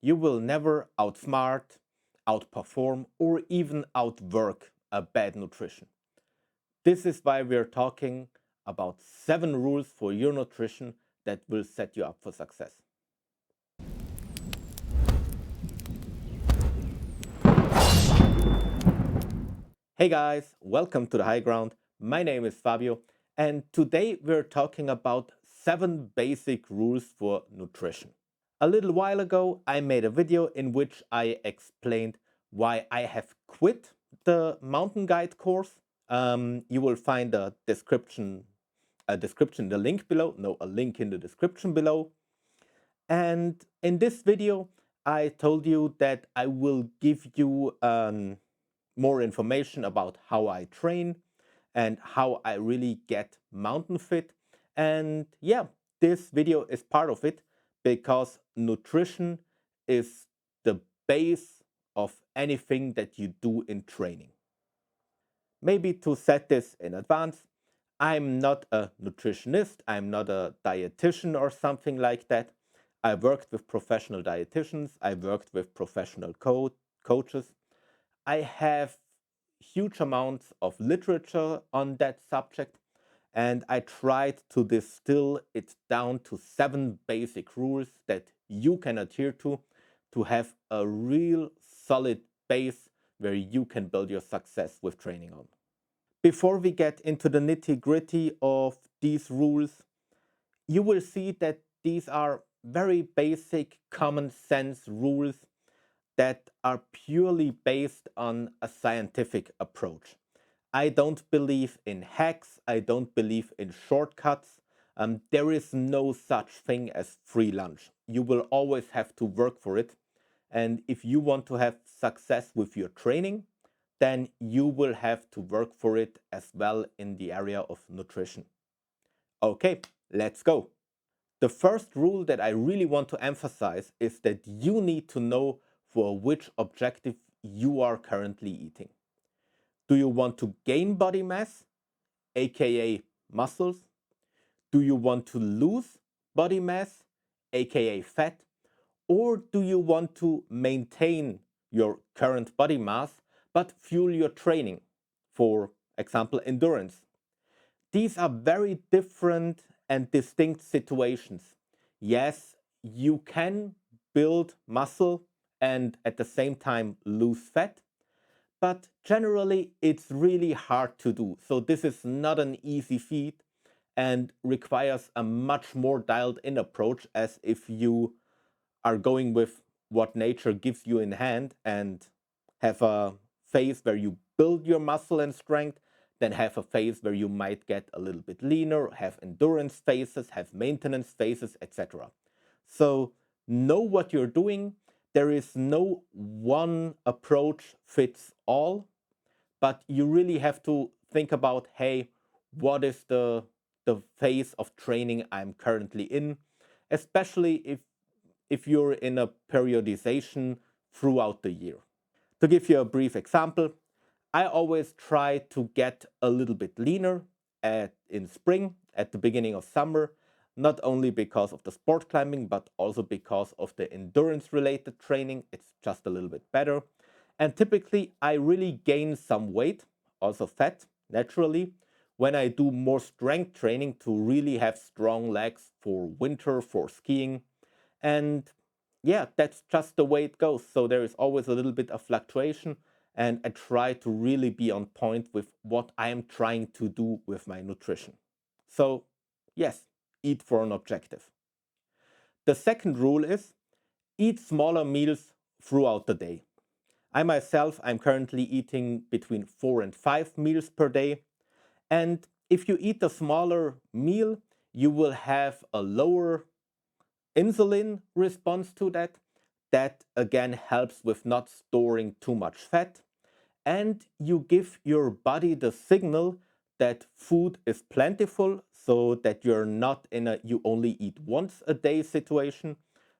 You will never outsmart, outperform, or even outwork a bad nutrition. This is why we're talking about 7 rules for your nutrition that will set you up for success. Hey guys, welcome to the High Ground. My name is Fabio, and today we're talking about 7 basic rules for nutrition. A little while ago, I made a video in which I explained why I have quit the mountain guide course. You will find the link below. No, a link in the description below. And in this video, I told you that I will give you more information about how I train and how I really get mountain fit. And yeah, this video is part of it because nutrition is the base of anything that you do in training. Maybe to set this in advance, I'm not a nutritionist, I'm not a dietitian or something like that. I worked with professional dietitians, I worked with professional coaches. I have huge amounts of literature on that subject, and I tried to distill it down to 7 basic rules that you can adhere to have a real solid base where you can build your success with training on. Before we get into the nitty-gritty of these rules, you will see that these are very basic common sense rules that are purely based on a scientific approach. I don't believe in hacks, I don't believe in shortcuts. There is no such thing as free lunch. You will always have to work for it. And if you want to have success with your training, then you will have to work for it as well in the area of nutrition. Okay, let's go. The first rule that I really want to emphasize is that you need to know for which objective you are currently eating. Do you want to gain body mass, aka muscles? Do you want to lose body mass, aka fat? Or do you want to maintain your current body mass but fuel your training? For example, endurance. These are very different and distinct situations. Yes, you can build muscle and at the same time lose fat, but generally it's really hard to do. So this is not an easy feat and requires a much more dialed in approach as if you are going with what nature gives you in hand and have a phase where you build your muscle and strength, then have a phase where you might get a little bit leaner, have endurance phases, have maintenance phases, etc. So know what you're doing. There is no one approach fits all, but you really have to think about, hey, what is the phase of training I'm currently in, especially if you're in a periodization throughout the year. To give you a brief example, I always try to get a little bit leaner in spring, at the beginning of summer, not only because of the sport climbing, but also because of the endurance related training. It's just a little bit better. And typically, I really gain some weight, also fat, naturally, when I do more strength training to really have strong legs for winter, for skiing. And yeah, that's just the way it goes. So there is always a little bit of fluctuation, and I try to really be on point with what I am trying to do with my nutrition. So, yes, eat for an objective. The second rule is eat smaller meals throughout the day. I myself, I'm currently eating between 4 and 5 meals per day. And if you eat a smaller meal, you will have a lower insulin response to that. That again helps with not storing too much fat. And you give your body the signal that food is plentiful, so that you're not in a you only eat once a day situation,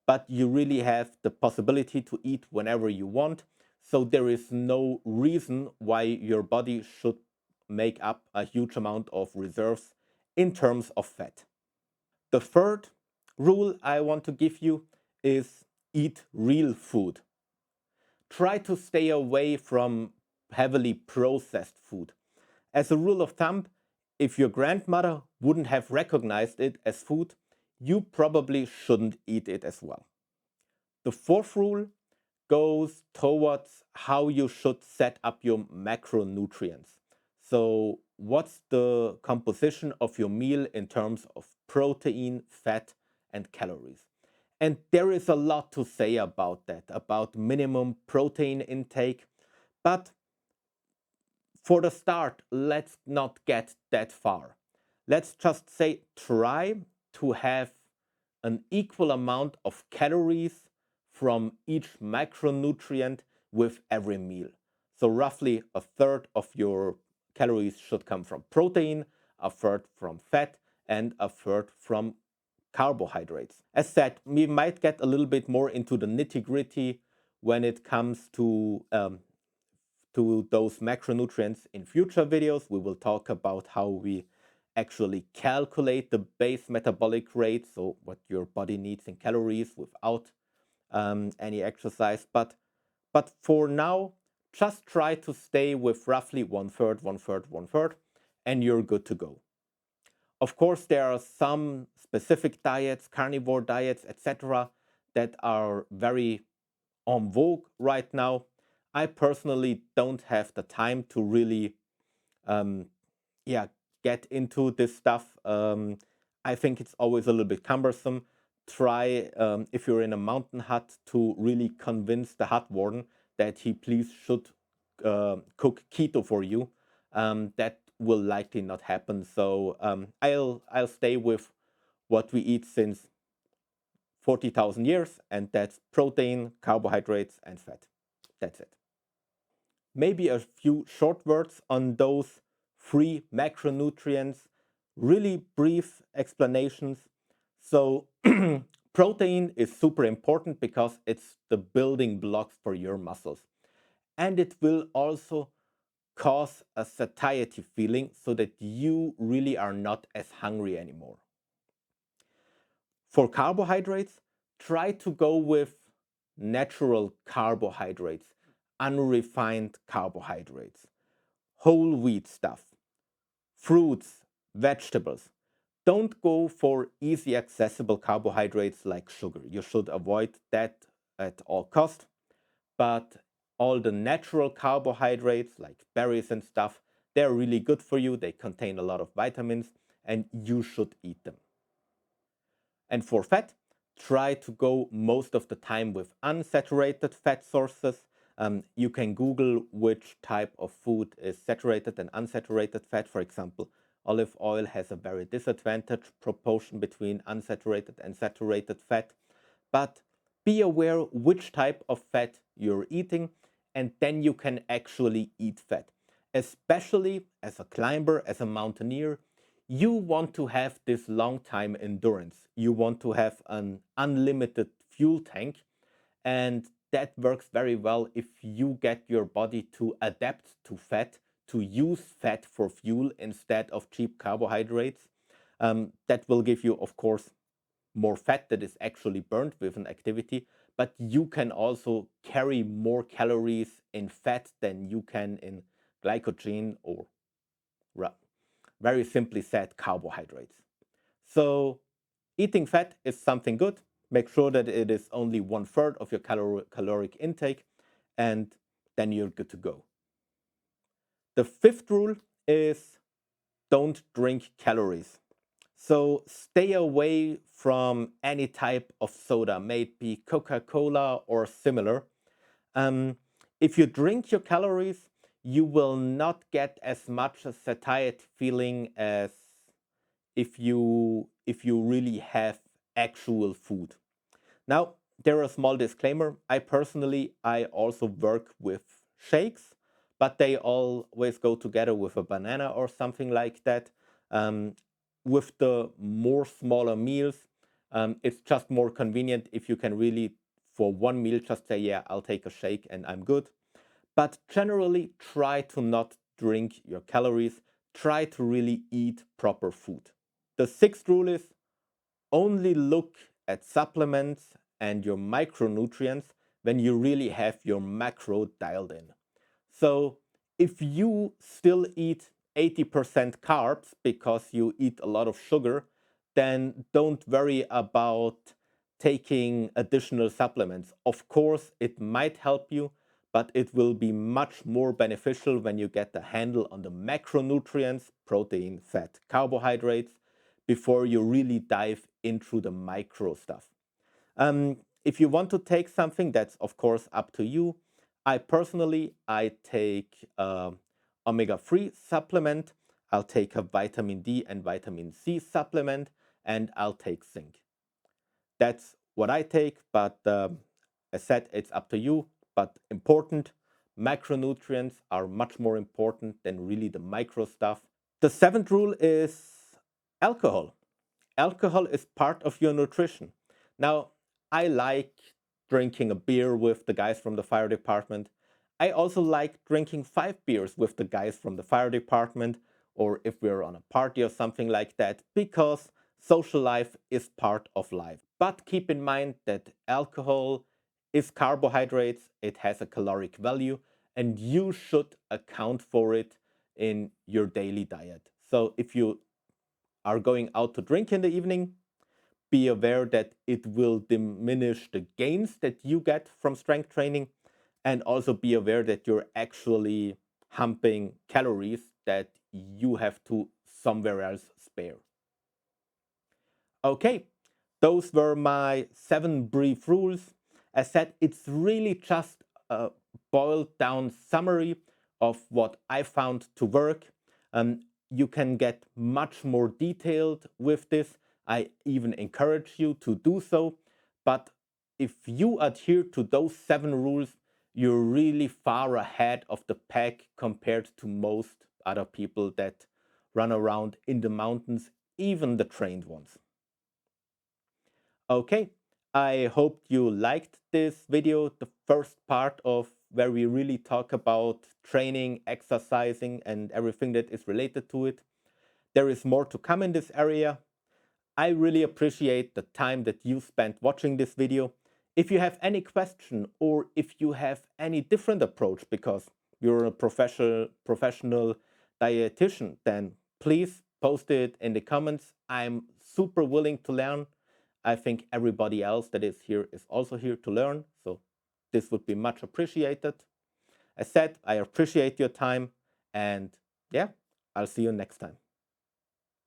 but you really have the possibility to eat whenever you want. So there is no reason why your body should make up a huge amount of reserves in terms of fat. The third rule I want to give you is eat real food. Try to stay away from heavily processed food. As a rule of thumb, if your grandmother wouldn't have recognized it as food, you probably shouldn't eat it as well. The fourth rule goes towards how you should set up your macronutrients. So, what's the composition of your meal in terms of protein, fat, and calories? And there is a lot to say about that, about minimum protein intake. But for the start, let's not get that far. Let's just say try to have an equal amount of calories from each macronutrient with every meal. So, roughly a third of your calories should come from protein, a third from fat, and a third from carbohydrates. As said, we might get a little bit more into the nitty gritty when it comes to those macronutrients in future videos. We will talk about how we actually calculate the base metabolic rate, so what your body needs in calories without any exercise. But for now, just try to stay with roughly one third, one third, one third, and you're good to go. Of course, there are some specific diets, carnivore diets, etc., that are very en vogue right now. I personally don't have the time to really, um, yeah, get into this stuff. I think it's always a little bit cumbersome. Try, if you're in a mountain hut, to really convince the hut warden that he please should cook keto for you. That will likely not happen. So I'll stay with what we eat since 40,000 years, and that's protein, carbohydrates, and fat. That's it. Maybe a few short words on those three macronutrients, really brief explanations. So, protein is super important because it's the building blocks for your muscles. And it will also cause a satiety feeling so that you really are not as hungry anymore. For carbohydrates, try to go with natural carbohydrates, unrefined carbohydrates, whole wheat stuff, fruits, vegetables. Don't go for easy accessible carbohydrates like sugar. You should avoid that at all cost. But all the natural carbohydrates like berries and stuff, they're really good for you. They contain a lot of vitamins and you should eat them. And for fat, try to go most of the time with unsaturated fat sources. You can Google which type of food is saturated and unsaturated fat. For example, olive oil has a very disadvantaged proportion between unsaturated and saturated fat. But be aware which type of fat you're eating, and then you can actually eat fat. Especially as a climber, as a mountaineer, you want to have this long time endurance. You want to have an unlimited fuel tank, and that works very well if you get your body to adapt to fat, to use fat for fuel instead of cheap carbohydrates. That will give you, of course, more fat that is actually burnt with an activity, but you can also carry more calories in fat than you can in glycogen or, very simply said, carbohydrates. So eating fat is something good. Make sure that it is only one third of your caloric intake, and then you're good to go. The fifth rule is don't drink calories. So stay away from any type of soda, may it be Coca-Cola or similar. Um, if you drink your calories, you will not get as much a satiety feeling as if you really have actual food. Now, there is a small disclaimer. I also work with shakes, but they always go together with a banana or something like that. Um, with the more smaller meals, it's just more convenient if you can really, for one meal, just say, yeah, I'll take a shake and I'm good. But generally, try to not drink your calories. Try to really eat proper food. The sixth rule is only look at supplements and your micronutrients when you really have your macro dialed in. So if you still eat 80% carbs because you eat a lot of sugar, then don't worry about taking additional supplements. Of course, it might help you, but it will be much more beneficial when you get the handle on the macronutrients, protein, fat, carbohydrates, before you really dive into the micro stuff. If you want to take something, that's of course up to you. I take omega-3 supplement. I'll take a vitamin D and vitamin C supplement, and I'll take zinc. That's what I take, but as said, it's up to you. But important, macronutrients are much more important than really the micro stuff. The seventh rule is alcohol. Alcohol is part of your nutrition. Now, I like drinking a beer with the guys from the fire department. I also like drinking 5 beers with the guys from the fire department, or if we're on a party or something like that, because social life is part of life. But keep in mind that alcohol is carbohydrates, it has a caloric value, and you should account for it in your daily diet. So if you are going out to drink in the evening, be aware that it will diminish the gains that you get from strength training, and also be aware that you're actually humping calories that you have to somewhere else spare. Okay, those were my 7 brief rules. As said, it's really just a boiled down summary of what I found to work. You can get much more detailed with this. I even encourage you to do so. But if you adhere to those 7 rules, you're really far ahead of the pack compared to most other people that run around in the mountains, even the trained ones. Okay, I hope you liked this video, the first part of where we really talk about training, exercising, and everything that is related to it. There is more to come in this area. I really appreciate the time that you spent watching this video. If you have any question, or if you have any different approach because you're a professional dietitian, then please post it in the comments. I'm super willing to learn. I think everybody else that is here is also here to learn, so this would be much appreciated. As said, I appreciate your time, and yeah, I'll see you next time.